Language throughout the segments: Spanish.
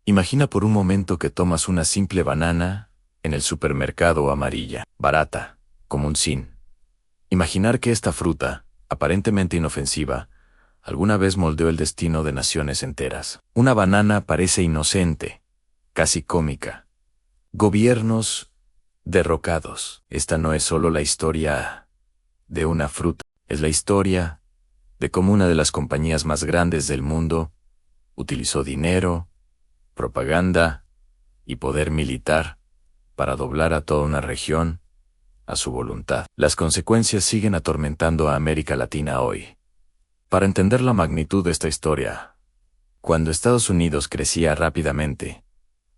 Imagina por un momento que tomas una simple banana en el supermercado amarilla, barata, como un zinc. Imaginar que esta fruta, aparentemente inofensiva, alguna vez moldeó el destino de naciones enteras. Una banana parece inocente, casi cómica. Gobiernos derrocados. Esta no es solo la historia de una fruta, es la historia de cómo una de las compañías más grandes del mundo utilizó dinero, propaganda y poder militar para doblar a toda una región a su voluntad. Las consecuencias siguen atormentando a América Latina hoy. Para entender la magnitud de esta historia, cuando Estados Unidos crecía rápidamente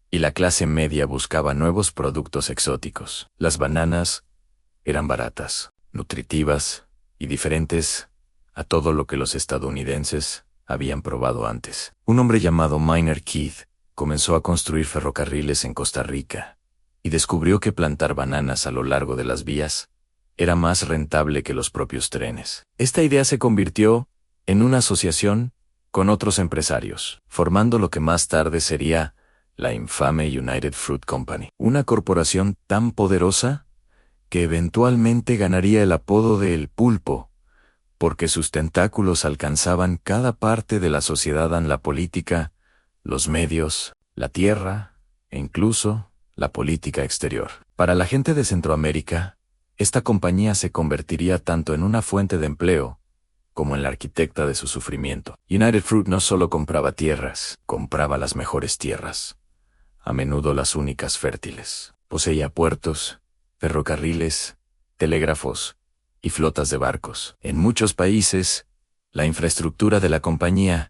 y la clase media buscaba nuevos productos exóticos, las bananas eran baratas, nutritivas y diferentes a todo lo que los estadounidenses habían probado antes. Un hombre llamado Minor Keith comenzó a construir ferrocarriles en Costa Rica y descubrió que plantar bananas a lo largo de las vías era más rentable que los propios trenes. Esta idea se convirtió en una asociación con otros empresarios, formando lo que más tarde sería la infame United Fruit Company, una corporación tan poderosa que eventualmente ganaría el apodo de El Pulpo, porque sus tentáculos alcanzaban cada parte de la sociedad en la política, los medios, la tierra e incluso la política exterior. Para la gente de Centroamérica, esta compañía se convertiría tanto en una fuente de empleo como en la arquitecta de su sufrimiento. United Fruit no solo compraba tierras, compraba las mejores tierras, a menudo las únicas fértiles. Poseía puertos, ferrocarriles, telégrafos y flotas de barcos. En muchos países, la infraestructura de la compañía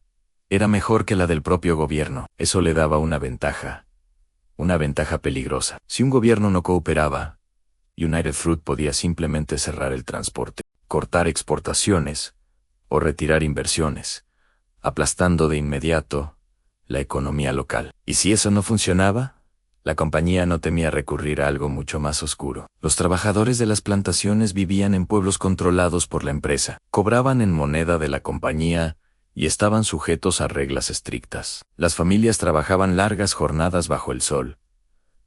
era mejor que la del propio gobierno. Eso le daba una ventaja peligrosa. Si un gobierno no cooperaba, United Fruit podía simplemente cerrar el transporte, cortar exportaciones o retirar inversiones, aplastando de inmediato la economía local. Y si eso no funcionaba, la compañía no temía recurrir a algo mucho más oscuro. Los trabajadores de las plantaciones vivían en pueblos controlados por la empresa, cobraban en moneda de la compañía y estaban sujetos a reglas estrictas. Las familias trabajaban largas jornadas bajo el sol,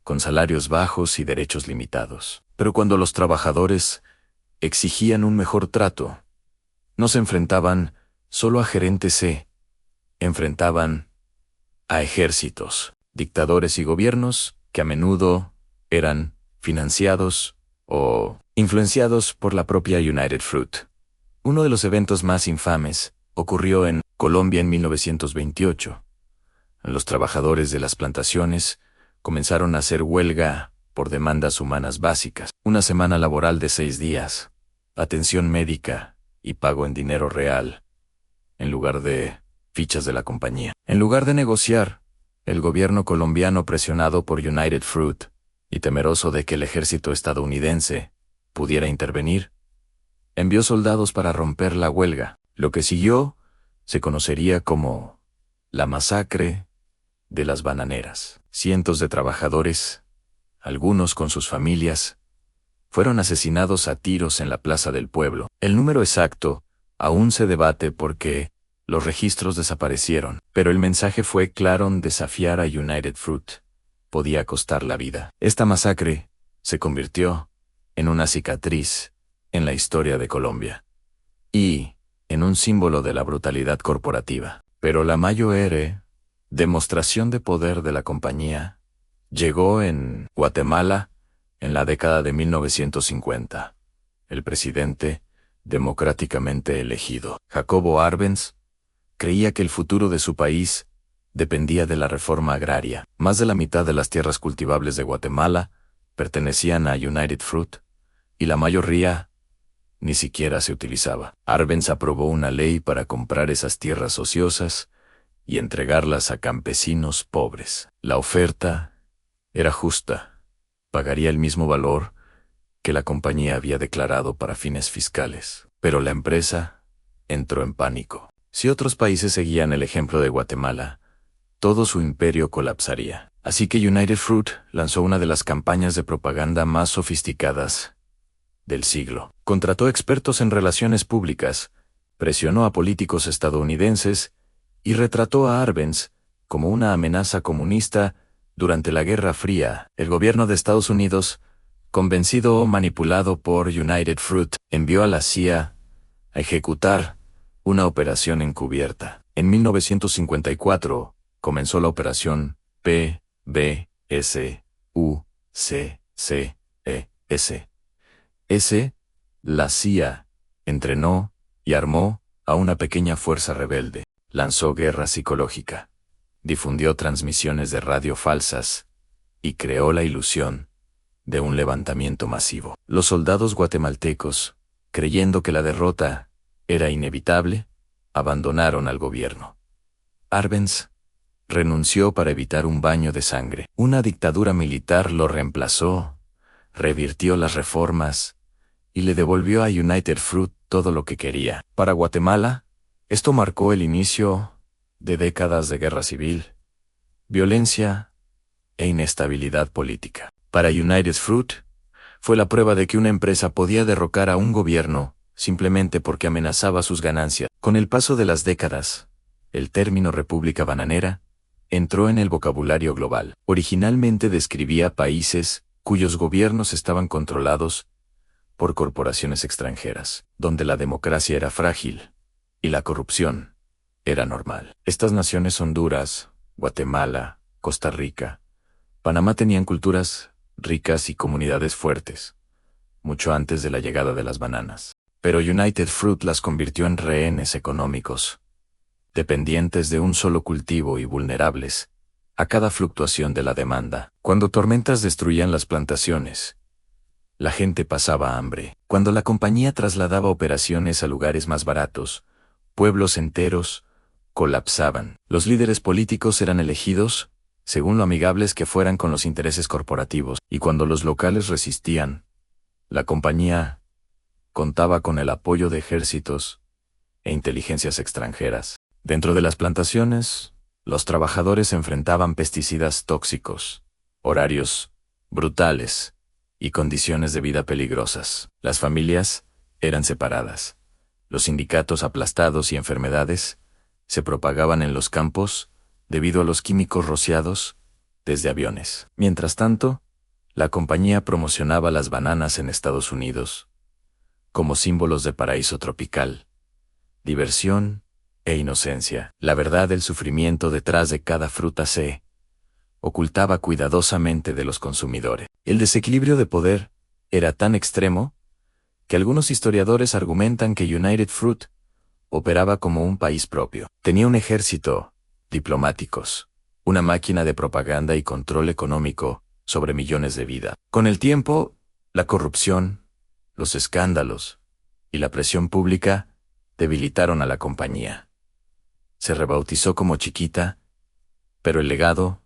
con salarios bajos y derechos limitados. Pero cuando los trabajadores exigían un mejor trato, no se enfrentaban solo a gerentes, se enfrentaban a ejércitos, dictadores y gobiernos que a menudo eran financiados o influenciados por la propia United Fruit. Uno de los eventos más infames ocurrió en Colombia en 1928. Los trabajadores de las plantaciones comenzaron a hacer huelga por demandas humanas básicas. Una semana laboral de 6 días, atención médica y pago en dinero real, en lugar de fichas de la compañía. En lugar de negociar, el gobierno colombiano, presionado por United Fruit y temeroso de que el ejército estadounidense pudiera intervenir, envió soldados para romper la huelga. Lo que siguió se conocería como la masacre de las bananeras. Cientos de trabajadores, algunos con sus familias, fueron asesinados a tiros en la plaza del pueblo. El número exacto aún se debate porque los registros desaparecieron, pero el mensaje fue claro: desafiar a United Fruit podía costar la vida. Esta masacre se convirtió en una cicatriz en la historia de Colombia y en un símbolo de la brutalidad corporativa. Pero la mayor demostración de poder de la compañía llegó en Guatemala en la década de 1950. El presidente, democráticamente elegido, Jacobo Arbenz, creía que el futuro de su país dependía de la reforma agraria. Más de la mitad de las tierras cultivables de Guatemala pertenecían a United Fruit y la mayoría ni siquiera se utilizaba. Arbenz aprobó una ley para comprar esas tierras ociosas y entregarlas a campesinos pobres. La oferta era justa. Pagaría el mismo valor que la compañía había declarado para fines fiscales. Pero la empresa entró en pánico. Si otros países seguían el ejemplo de Guatemala, todo su imperio colapsaría. Así que United Fruit lanzó una de las campañas de propaganda más sofisticadas del siglo. Contrató expertos en relaciones públicas, presionó a políticos estadounidenses y retrató a Arbenz como una amenaza comunista durante la Guerra Fría. El gobierno de Estados Unidos, convencido o manipulado por United Fruit, envió a la CIA a ejecutar una operación encubierta. En 1954 comenzó la operación PBSUCCES. La CIA entrenó y armó a una pequeña fuerza rebelde, lanzó guerra psicológica, difundió transmisiones de radio falsas y creó la ilusión de un levantamiento masivo. Los soldados guatemaltecos, creyendo que la derrota era inevitable, abandonaron al gobierno. Arbenz renunció para evitar un baño de sangre. Una dictadura militar lo reemplazó, revirtió las reformas y le devolvió a United Fruit todo lo que quería. Para Guatemala, esto marcó el inicio de décadas de guerra civil, violencia e inestabilidad política. Para United Fruit, fue la prueba de que una empresa podía derrocar a un gobierno simplemente porque amenazaba sus ganancias. Con el paso de las décadas, el término República Bananera entró en el vocabulario global. Originalmente describía países cuyos gobiernos estaban controlados por corporaciones extranjeras, donde la democracia era frágil y la corrupción era normal. Estas naciones, Honduras, Guatemala, Costa Rica, Panamá, tenían culturas ricas y comunidades fuertes, mucho antes de la llegada de las bananas. Pero United Fruit las convirtió en rehenes económicos, dependientes de un solo cultivo y vulnerables a cada fluctuación de la demanda. Cuando tormentas destruían las plantaciones, la gente pasaba hambre. Cuando la compañía trasladaba operaciones a lugares más baratos, pueblos enteros colapsaban. Los líderes políticos eran elegidos según lo amigables que fueran con los intereses corporativos, y cuando los locales resistían, la compañía contaba con el apoyo de ejércitos e inteligencias extranjeras. Dentro de las plantaciones, los trabajadores enfrentaban pesticidas tóxicos, horarios brutales y condiciones de vida peligrosas. Las familias eran separadas. Los sindicatos aplastados y enfermedades se propagaban en los campos debido a los químicos rociados desde aviones. Mientras tanto, la compañía promocionaba las bananas en Estados Unidos como símbolos de paraíso tropical, diversión e inocencia. La verdad del sufrimiento detrás de cada fruta se ocultaba cuidadosamente de los consumidores. El desequilibrio de poder era tan extremo que algunos historiadores argumentan que United Fruit operaba como un país propio. Tenía un ejército, diplomáticos, una máquina de propaganda y control económico sobre millones de vidas. Con el tiempo, la corrupción, los escándalos y la presión pública debilitaron a la compañía. Se rebautizó como Chiquita, pero el legado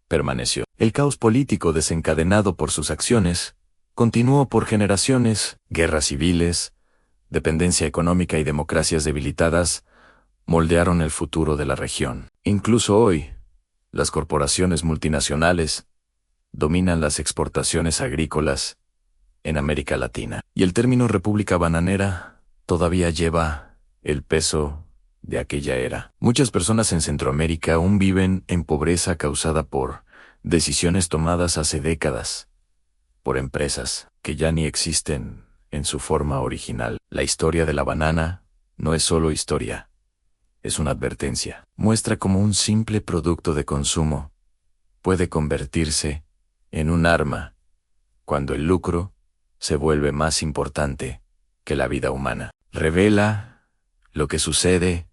permaneció. El caos político desencadenado por sus acciones continuó por generaciones. Guerras civiles, dependencia económica y democracias debilitadas moldearon el futuro de la región. Incluso hoy, las corporaciones multinacionales dominan las exportaciones agrícolas en América Latina. Y el término República Bananera todavía lleva el peso de aquella era. Muchas personas en Centroamérica aún viven en pobreza causada por decisiones tomadas hace décadas por empresas que ya ni existen en su forma original. La historia de la banana no es solo historia, es una advertencia. Muestra cómo un simple producto de consumo puede convertirse en un arma cuando el lucro se vuelve más importante que la vida humana. Revela lo que sucede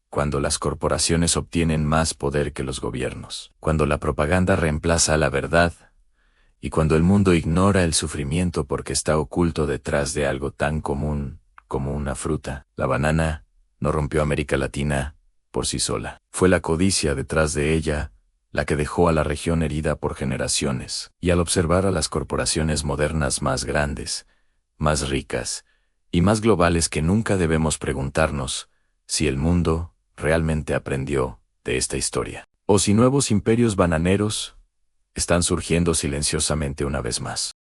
cuando las corporaciones obtienen más poder que los gobiernos, cuando la propaganda reemplaza a la verdad y cuando el mundo ignora el sufrimiento porque está oculto detrás de algo tan común como una fruta. La banana no rompió América Latina por sí sola. Fue la codicia detrás de ella la que dejó a la región herida por generaciones. Y al observar a las corporaciones modernas más grandes, más ricas y más globales que nunca, debemos preguntarnos si el mundo realmente aprendió de esta historia, o si nuevos imperios bananeros están surgiendo silenciosamente una vez más.